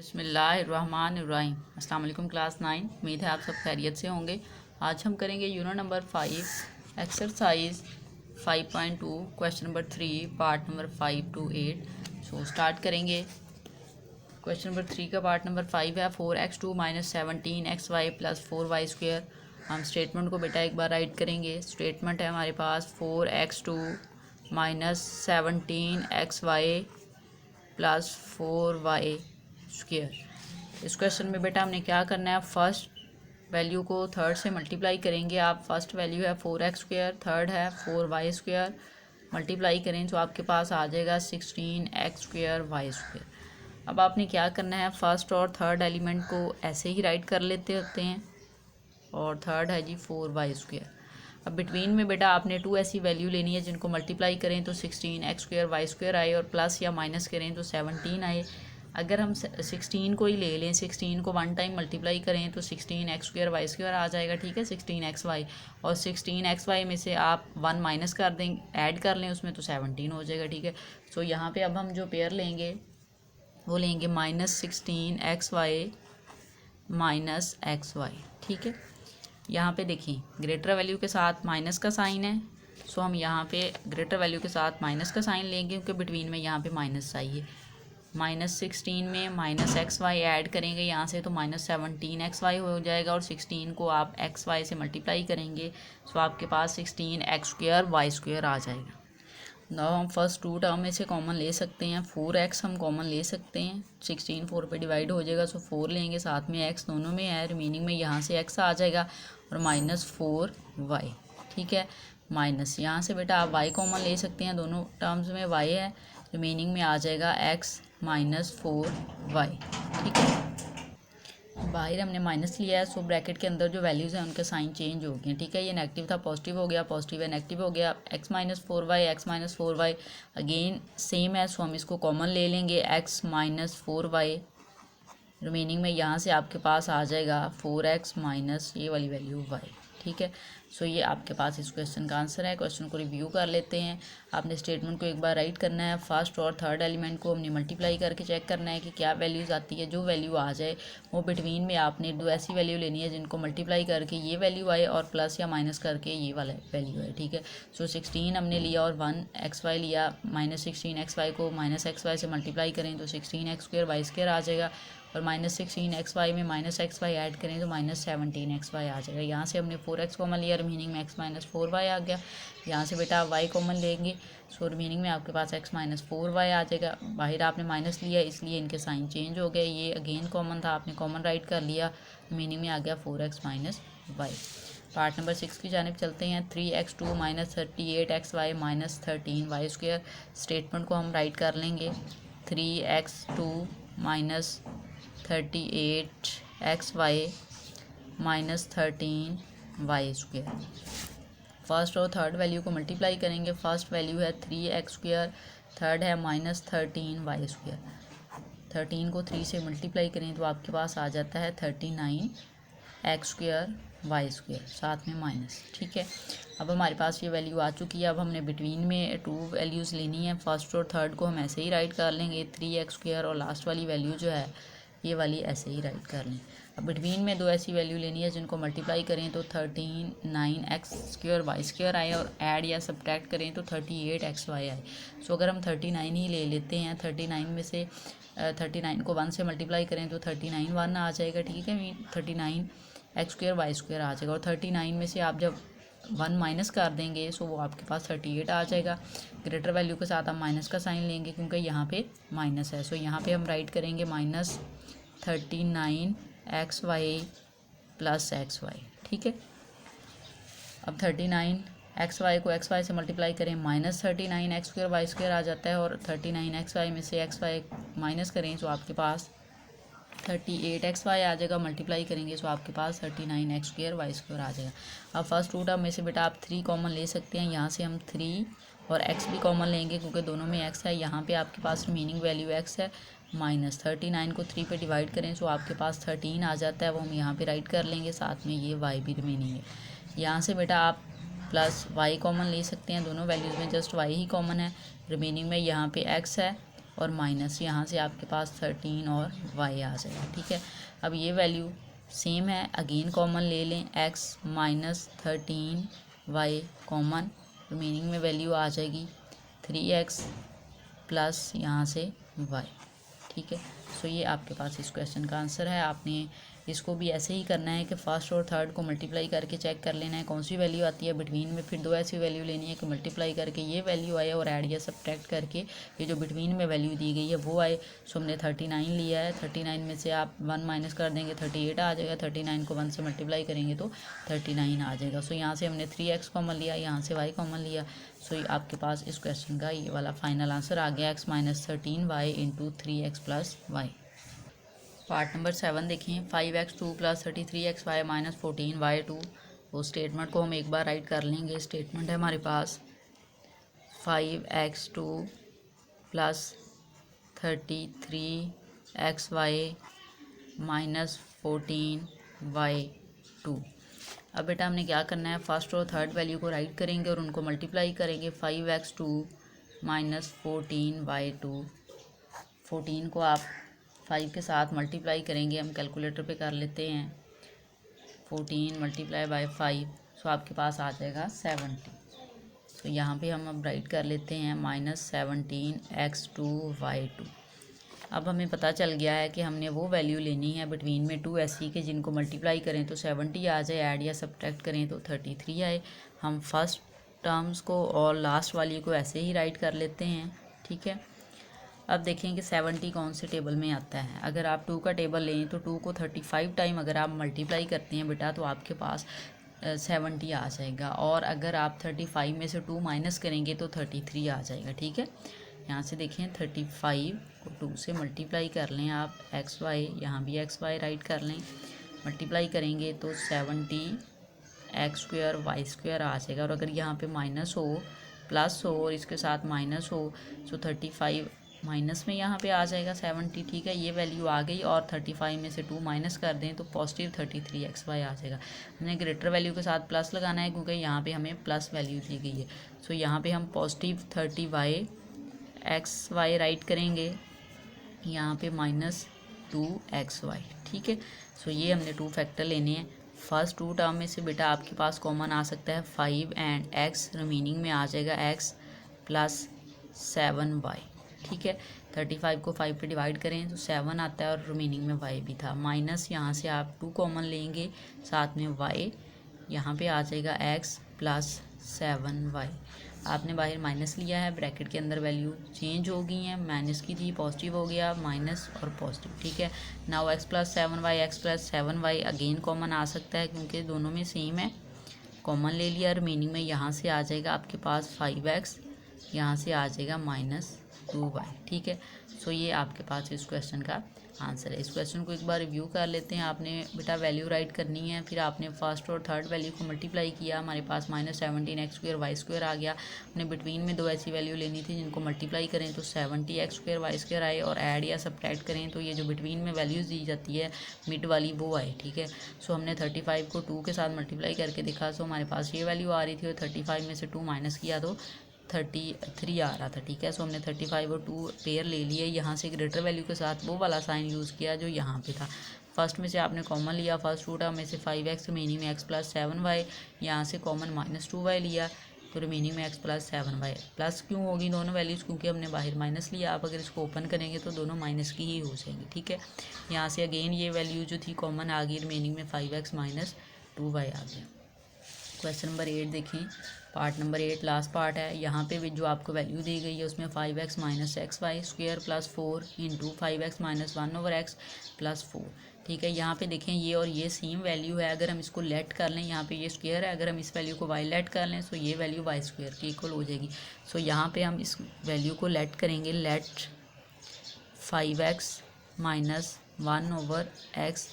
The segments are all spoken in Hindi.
बिस्मिल्लाहिर्रहमानिर्रहीम। अस्सलाम वालेकुम क्लास 9। उम्मीद है आप सब खैरियत से होंगे। आज हम करेंगे unit number 5 exercise 5.2 question number 3 part number 5 to 8। So start करेंगे। क्वेश्चन नंबर 3 का पार्ट नंबर 5 है 4x2 - 17xy + 4y²। हम स्टेटमेंट को बेटा एक बार राइट करेंगे। स्टेटमेंट है हमारे पास 4x2 - 17xy + 4y²। इस क्वेश्चन में बेटा हमने क्या करना है, फर्स्ट वैल्यू को थर्ड से मल्टीप्लाई करेंगे। आप फर्स्ट वैल्यू है 4x², थर्ड है 4y², मल्टीप्लाई करें तो आपके पास आ जाएगा 16x²y²। अब आपने क्या करना है, फर्स्ट और थर्ड एलिमेंट को ऐसे ही राइट कर लेते होते हैं और थर्ड है जी 4y²। अब बिटवीन में बेटा आपने 2 ऐसी वैल्यू लेनी है जिनको मल्टीप्लाई करें तो 16x²y² आए और प्लस या माइनस करें तो 17 आए। अगर हम 16 को ही ले लें, 16 को 1 टाइम मल्टीप्लाई करें तो 16x²y² आ जाएगा, ठीक है, 16xy। और 16xy में से आप 1 माइनस कर दें, ऐड कर लें उसमें तो 17 हो जाएगा, ठीक है। सो यहाँ पे अब हम जो पेयर लेंगे वो लेंगे -16xy -xy, ठीक है। यहाँ पे देखिए ग्रेटर वैल्यू के साथ माइनस का साइन है, सो हम यहाँ पे ग्रेटर वैल्यू के साथ माइनस का साइन लेंगे क्योंकि बिटवीन में यहाँ पे माइनस चाहिए। -16 में -xy ऐड करेंगे यहाँ से तो -17xy हो जाएगा और 16 को आप xy से मल्टीप्लाई करेंगे सो आपके पास 16x²y² आ जाएगा। नाउ हम फर्स्ट 2 टर्म में से कॉमन ले सकते हैं। 4x हम कॉमन ले सकते हैं, 16 4 पे डिवाइड हो जाएगा सो 4 लेंगे, साथ में x दोनों में है, रिमेनिंग में यहाँ से x आ जाएगा और -4y, ठीक है। माइनस यहाँ से बेटा आप y कॉमन ले सकते हैं, दोनों टर्म्स में y है, रिमेनिंग में आ जाएगा x -4y, ठीक है। बाहर हमने माइनस लिया है सो ब्रैकेट के अंदर जो वैल्यूज़ हैं उनके साइन चेंज हो गए, ठीक है। ये नेगेटिव था पॉजिटिव हो गया, पॉजिटिव है नेगेटिव हो गया। x -4y अगेन सेम है सो हम इसको कॉमन ले लेंगे, x -4y, रिमेनिंग में यहाँ से आपके पास आ जाएगा 4x माइनस ये वाली वैल्यू y, ठीक है। सो ये आपके पास इस क्वेश्चन का आंसर है। क्वेश्चन को रिव्यू कर लेते हैं। आपने स्टेटमेंट को एक बार राइट करना है, फर्स्ट और थर्ड एलिमेंट को हमने मल्टीप्लाई करके चेक करना है कि क्या वैल्यूज़ आती है। जो वैल्यू आ जाए वो बिटवीन में आपने 2 ऐसी वैल्यू लेनी है जिनको मल्टीप्लाई करके ये वैल्यू आए और प्लस या माइनस करके ये वाला वैल्यू आए, ठीक है। सो 16 हमने लिया और 1xy लिया, -16xy को -xy से मल्टीप्लाई करें तो 16x²y² आ जाएगा और -16xy में -xy ऐड करें तो -17xy आ जाएगा। यहाँ से हमने 4x कॉमन लिया, रिमेनिंग में x -4y आ गया। यहाँ से बेटा आप y कॉमन लेंगे सो रिमेनिंग में आपके पास x -4y आ जाएगा। बाहर आपने माइनस लिया इसलिए इनके साइन चेंज हो गए, ये अगेन कॉमन था, आपने कॉमन राइट कर लिया, रिमेनिंग में आ गया 4x -y। पार्ट नंबर 6 की जानिब चलते हैं। 3x2 - 38xy - 13y²। स्टेटमेंट को हम राइट कर लेंगे, 3x2 - 38xy - 13y²। फर्स्ट और थर्ड वैल्यू को मल्टीप्लाई करेंगे। फर्स्ट वैल्यू है 3x², थर्ड है -13y²। 13 को 3 से मल्टीप्लाई करें तो आपके पास आ जाता है 39x²y², साथ में माइनस, ठीक है। अब हमारे पास ये वैल्यू आ चुकी है। अब हमने बिटवीन में 2 वैल्यूज़ लेनी है, फर्स्ट और थर्ड को हम ऐसे ही राइट कर लेंगे 3x² और लास्ट वाली वैल्यू जो है ये वाली ऐसे ही राइट कर लें। अब बिटवीन में 2 ऐसी वैल्यू लेनी है जिनको मल्टीप्लाई करें तो 39x²y² आए और ऐड या सब्ट्रैक्ट करें तो 38xy आए। सो अगर हम 39 ही ले लेते हैं, 39 में से 39 को 1 से मल्टीप्लाई करें तो 39 1 आ जाएगा, ठीक है। 39x²y² आ जाएगा और 39 में से आप जब 1 माइनस कर देंगे सो वो आपके पास 38 आ जाएगा। ग्रेटर वैल्यू के साथ हम माइनस का साइन लेंगे क्योंकि यहाँ पे माइनस है, सो यहाँ पे हम राइट करेंगे -39xy + xy, ठीक है। अब 39xy को xy से मल्टीप्लाई करें -39x²y² आ जाता है और 39xy में से xy माइनस करें तो आपके पास 38xy आ जाएगा, मल्टीप्लाई करेंगे तो आपके पास 39x²y² आ जाएगा। अब फर्स्ट 2 टर्म में से बेटा आप 3 कॉमन ले सकते हैं, यहाँ से हम 3 और x भी कॉमन लेंगे क्योंकि दोनों में x है। यहाँ पे आपके पास रिमेनिंग वैल्यू x है, -39 को 3 पे डिवाइड करें तो आपके पास 13 आ जाता है, वो हम यहाँ पे राइट कर लेंगे, साथ में ये y भी रिमेनिंग है। यहाँ से बेटा आप प्लस y कॉमन ले सकते हैं, दोनों वैल्यूज़ में जस्ट y ही कॉमन है, रिमेनिंग में यहाँ पे x है और माइनस यहाँ से आपके पास 13 और y आ जाएगा। ठीक है, अब ये वैल्यू सेम है, अगेन कॉमन ले लें, x minus 13y common, remaining में वैल्यू आ जाएगी 3x प्लस यहाँ से y। ठीक है, सो ये आपके पास इस क्वेश्चन का आंसर है। आपने इसको भी ऐसे ही करना है कि फर्स्ट और थर्ड को मल्टीप्लाई करके चेक कर लेना है कौन सी वैल्यू आती है बिटवीन में, फिर दो ऐसी वैल्यू लेनी है कि मल्टीप्लाई करके ये वैल्यू आए और ऐड या सब्ट्रैक्ट करके ये जो बिटवीन में वैल्यू दी गई है वो आए। सो हमने 39 लिया है, 39 में से आप 1 माइनस कर देंगे 38 आ जाएगा, 39 को 1 से मल्टीप्लाई करेंगे तो 39 आ जाएगा। सो यहाँ से हमने 3x कॉमन लिया, यहाँ से y कॉमन लिया। सो ये आपके पास इस क्वेश्चन का ये वाला फाइनल आंसर आ गया, x minus 13y into 3x plus y. Part number 7 देखें, 5x2 plus 33xy minus 14y2। वो स्टेटमेंट को हम एक बार राइट कर लेंगे। स्टेटमेंट है हमारे पास 5x2 plus 33xy minus 14y2। अब बेटा हमने क्या करना है, फर्स्ट और थर्ड वैल्यू को राइट करेंगे और उनको मल्टीप्लाई करेंगे। 5x2 माइनस 14y2, 14 को आप 5 के साथ मल्टीप्लाई करेंगे, हम कैलकुलेटर पे कर लेते हैं। 14 मल्टीप्लाई बाय 5, सो आपके पास आ जाएगा 70। तो यहाँ पे हम अब राइट कर लेते हैं माइनस 17x2y2। अब हमें पता चल गया है कि हमने वो वैल्यू लेनी है बिटवीन में टू ऐसी के जिनको मल्टीप्लाई करें तो 70 आ जाए, ऐड या सब्ट्रैक्ट करें तो 33 आए। हम फर्स्ट टर्म्स को और लास्ट वाली को ऐसे ही राइट कर लेते हैं। ठीक है, अब देखें कि 70 कौन से टेबल में आता है। अगर आप 2 का टेबल लें तो 2 को 35 टाइम अगर आप मल्टीप्लाई करते हैं बेटा तो आपके पास 70 आ जाएगा, और अगर आप 35 में से 2 माइनस करेंगे तो 33 आ जाएगा। ठीक है, यहाँ से देखें 35 को 2 से मल्टीप्लाई कर लें आप, एक्स वाई, यहाँ भी एक्स वाई राइट कर लें, मल्टीप्लाई करेंगे तो 70 एक्स स्क्वायर वाई स्क्वायर आ जाएगा। और अगर यहाँ पे माइनस हो प्लस हो और इसके साथ माइनस हो तो 35 माइनस में यहाँ पे आ जाएगा 70। ठीक है, ये वैल्यू आ गई, और 35 में से 2 माइनस कर दें तो पॉजिटिव 33xy आ जाएगा। हमने ग्रेटर वैल्यू के साथ प्लस लगाना है क्योंकि यहाँ पे हमें प्लस वैल्यू दी गई है। सो यहाँ पे हम पॉजिटिव 30xy राइट करेंगे, यहाँ पे माइनस 2xy। ठीक है, सो ये हमने 2 फैक्टर लेने हैं। फर्स्ट 2 टर्म में से बेटा आपके पास कॉमन आ सकता है 5 एंड x, रिमेनिंग में आ जाएगा x प्लस 7y। ठीक है, 35 को 5 पे डिवाइड करें तो 7 आता है और रिमेनिंग में y भी था, माइनस यहाँ से आप 2 कॉमन लेंगे, साथ में y, यहाँ पे आ जाएगा x प्लस 7y। आपने बाहर माइनस लिया है, ब्रैकेट के अंदर वैल्यू चेंज हो गई हैं, माइनस की थी पॉजिटिव हो गया, माइनस और पॉजिटिव। ठीक है, now x plus 7y, x plus 7y again common आ सकता है क्योंकि दोनों में सेम है, कॉमन ले लिया। रिमेनिंग में यहाँ से आ जाएगा आपके पास 5x, यहाँ से आ जाएगा माइनस 2y। ठीक है, सो ये आपके पास इस क्वेश्चन का आंसर है। इस क्वेश्चन को एक बार रिव्यू कर लेते हैं। आपने बेटा वैल्यू राइट करनी है, फिर आपने फर्स्ट और थर्ड वैल्यू को मल्टीप्लाई किया, हमारे पास minus 17x square y square आ गया। हमने बिटवीन में 2 ऐसी वैल्यू लेनी थी जिनको मल्टीप्लाई करें तो 70x स्क्वायर वाई स्क्वायर आए, और ऐड या सब्ट्रैक्ट करें तो ये जो बिटवीन में वैल्यूज़ दी जाती है मिड वाली वो आए। ठीक है, सो हमने 35 को 2 के साथ मल्टीप्लाई करके देखा, सो हमारे पास ये वैल्यू आ रही थी, और 35 में से 2 माइनस किया तो 33 आ रहा था। ठीक है, सो हमने 35 और 2 पेयर ले लिए, यहाँ से ग्रेटर वैल्यू के साथ वो वाला साइन यूज़ किया जो यहाँ पे था। फर्स्ट में से आपने कॉमन लिया, फर्स्ट 2 टर्म में से 5x, रिमेनिंग में x प्लस 7y, यहाँ से कॉमन माइनस 2y लिया तो रिमेनिंग में x प्लस 7y। प्लस क्यों होगी दोनों वैल्यूज़, क्योंकि हमने बाहर माइनस लिया। आप अगर इसको ओपन करेंगे तो दोनों माइनस की ही हो जाएंगी। ठीक है, यहाँ से अगेन ये वैल्यू जो थी कॉमन आ गई, रिमेनिंग में 5x माइनस 2y आ गया। क्वेश्चन नंबर 8 देखें, पार्ट नंबर 8 लास्ट पार्ट है। यहाँ पे भी जो आपको वैल्यू दी गई है उसमें 5x minus x y square plus 4 into 5x minus 1/x plus 4। ठीक है, यहाँ पे देखें ये और ये सेम वैल्यू है। अगर हम इसको लेट कर लें, यहाँ पे ये स्क्वायर है, अगर हम इस वैल्यू को y लेट कर लें तो ये वैल्यू y स्क्वायर की इक्वल हो जाएगी। सो यहाँ पे हम इस वैल्यू को लेट करेंगे, let 5x minus 1/x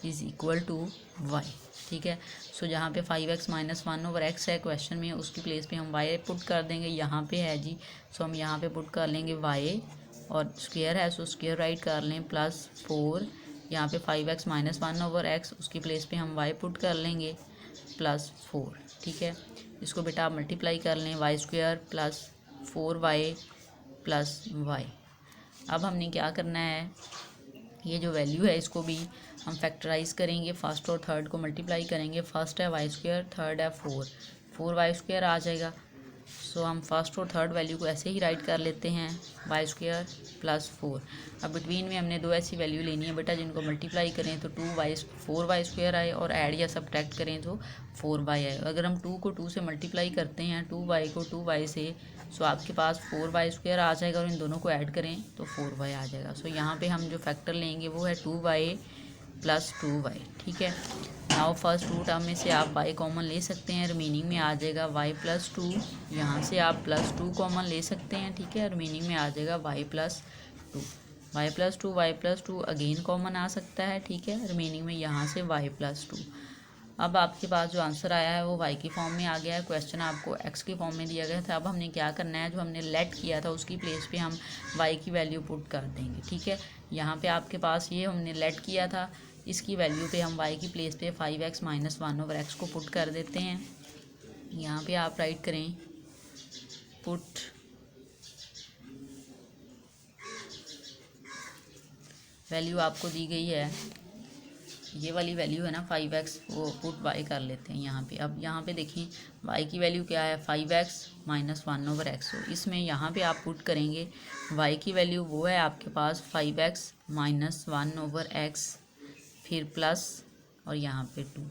is equal to y। ठीक है, सो जहाँ पे 5x माइनस 1/x है क्वेश्चन में, उसकी प्लेस पे हम y पुट कर देंगे। यहाँ पे है जी, सो हम यहाँ पे पुट कर लेंगे y, और स्क्वायर है सो स्क्वायर राइट कर लें, प्लस 4, यहाँ पे 5x माइनस 1/x, उसकी प्लेस पे हम y पुट कर लेंगे, प्लस 4। ठीक है, इसको बेटा आप मल्टीप्लाई कर लें, y square plus 4y plus y। अब हमने क्या करना है, ये जो वैल्यू है इसको भी हम फैक्टराइज करेंगे, फर्स्ट और थर्ड को मल्टीप्लाई करेंगे। फर्स्ट है वाई स्क्वायर, थर्ड है 4 वाई स्क्वायर आ जाएगा। सो हम फर्स्ट और थर्ड वैल्यू को ऐसे ही राइट कर लेते हैं, वाई स्क्वायर प्लस 4। अब बिटवीन में हमने दो ऐसी वैल्यू लेनी है बेटा जिनको मल्टीप्लाई करें तो 4 वाई स्क्वायर आए और ऐड या सब्ट्रैक्ट करें तो 4 वाई आए। अगर हम 2 को 2 से मल्टीप्लाई करते हैं, 2 वाई को 2 वाई से, सो आपके पास 4 वाई स्क्वायर आ जाएगा और इन दोनों को ऐड करें तो 4 वाई आ जाएगा। सो यहाँ पे हम जो फैक्टर लेंगे वो है 2 वाई प्लस 2 वाई। ठीक है, नाउ फर्स्ट रूट में से आप y कॉमन ले सकते हैं, रिमेनिंग में आ जाएगा y प्लस 2। यहाँ से आप प्लस 2 कॉमन ले सकते हैं। ठीक है, रिमेनिंग में आ जाएगा y plus 2, y plus 2 again common आ सकता है। ठीक है, रिमेनिंग में यहाँ से y प्लस 2। अब आपके पास जो आंसर आया है वो y की फॉर्म में आ गया है। क्वेश्चन आपको x की फॉर्म में दिया गया था। अब हमने क्या करना है, जो हमने लेट किया था उसकी प्लेस पे हम y की वैल्यू पुट कर देंगे। ठीक है, यहाँ पे आपके पास ये हमने लेट किया था, इसकी वैल्यू पे हम y की प्लेस पे 5x माइनस 1/x को पुट कर देते हैं। यहाँ पे आप राइट करें पुट वैल्यू आपको दी गई है, ये वाली वैल्यू है ना 5x, वो पुट y कर लेते हैं यहाँ पे। अब यहाँ पे देखें y की वैल्यू क्या है, 5x माइनस 1/x। तो इसमें यहाँ पे आप पुट करेंगे y की वैल्यू वो है आपके पास 5x माइनस 1/x, फिर प्लस और यहाँ पे 2।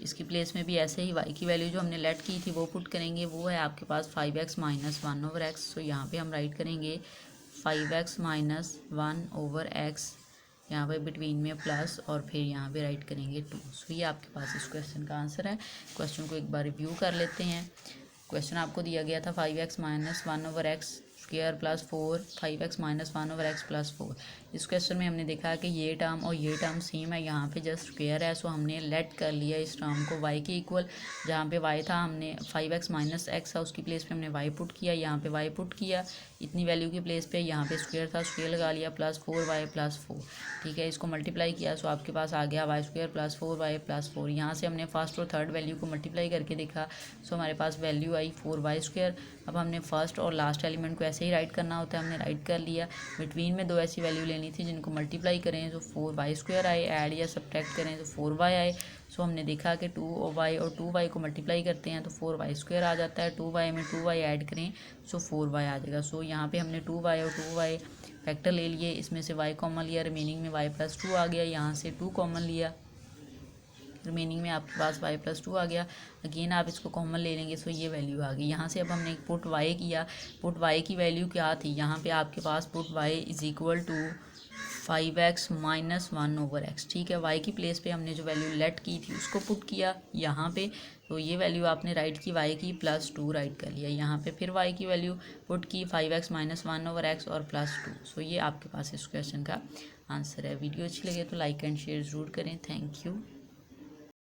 इसकी प्लेस में भी ऐसे ही y की वैल्यू जो हमने लेट की थी वो पुट करेंगे, वो है आपके पास 5x माइनस 1/x। तो यहाँ पे हम राइट करेंगे 5x माइनस 1/x, यहाँ पे बिटवीन में प्लस और फिर यहाँ पे राइट करेंगे 2। सो ये आपके पास इस क्वेश्चन का आंसर है। क्वेश्चन को एक बार रिव्यू कर लेते हैं। क्वेश्चन आपको दिया गया था 5x minus 1/x square plus 4, 5x minus 1/x plus 4। इस क्वेश्चन में हमने देखा कि ये टर्म और ये टर्म सेम है, यहाँ पे जस्ट स्क्वायर है। सो हमने लेट कर लिया इस टर्म को y के इक्वल। जहाँ पे y था हमने 5x माइनस x था, उसकी प्लेस पे हमने y पुट किया, यहाँ पे y पुट किया इतनी वैल्यू की प्लेस पे, यहाँ पे स्क्वायर था स्क्वायर लगा लिया, प्लस 4y प्लस 4। ठीक है, इसको मल्टीप्लाई किया सो आपके पास आ गया y square plus 4y plus 4। यहाँ से हमने फर्स्ट और थर्ड वैल्यू को मल्टीप्लाई करके देखा, सो हमारे पास वैल्यू आई 4y स्क्वायर। अब हमने फर्स्ट और लास्ट एलिमेंट को ऐसे ही राइट करना होता है, हमने राइट कर लिया। बिटवीन में दो ऐसी वैल्यू लेनी थी जिनको मल्टीप्लाई करें तो 4y स्क्वायर आए, ऐड या सब्ट्रैक्ट करें तो 4y आए। सो हमने देखा कि 2y और 2y को मल्टीप्लाई करते हैं तो 4y स्क्वायर आ जाता है, 2y में 2y ऐड करें सो 4y आ जाएगा। सो यहाँ पे हमने 2y और 2y फैक्टर ले लिए, इसमें से y कॉमन लिया, रिमेनिंग में y प्लस 2 आ गया, यहाँ से 2 कॉमन लिया, रिमेनिंग में आपके पास y प्लस 2 आ गया। अगेन आप इसको कॉमन ले लेंगे सो ये वैल्यू आ गई। यहाँ से अब हमने पुट y किया, पुट y की वैल्यू क्या थी, यहाँ पे आपके पास put y is equal to 5x minus 1/x। ठीक है, y की प्लेस पे हमने जो वैल्यू लेट की थी उसको पुट किया यहाँ पे, तो ये वैल्यू आपने राइट की y की प्लस 2 राइट कर लिया। यहाँ पे फिर y की वैल्यू पुट की 5x माइनस 1/x और प्लस 2। सो ये आपके पास इस क्वेश्चन का आंसर है। वीडियो अच्छी लगे तो लाइक एंड शेयर ज़रूर करें। Thank you.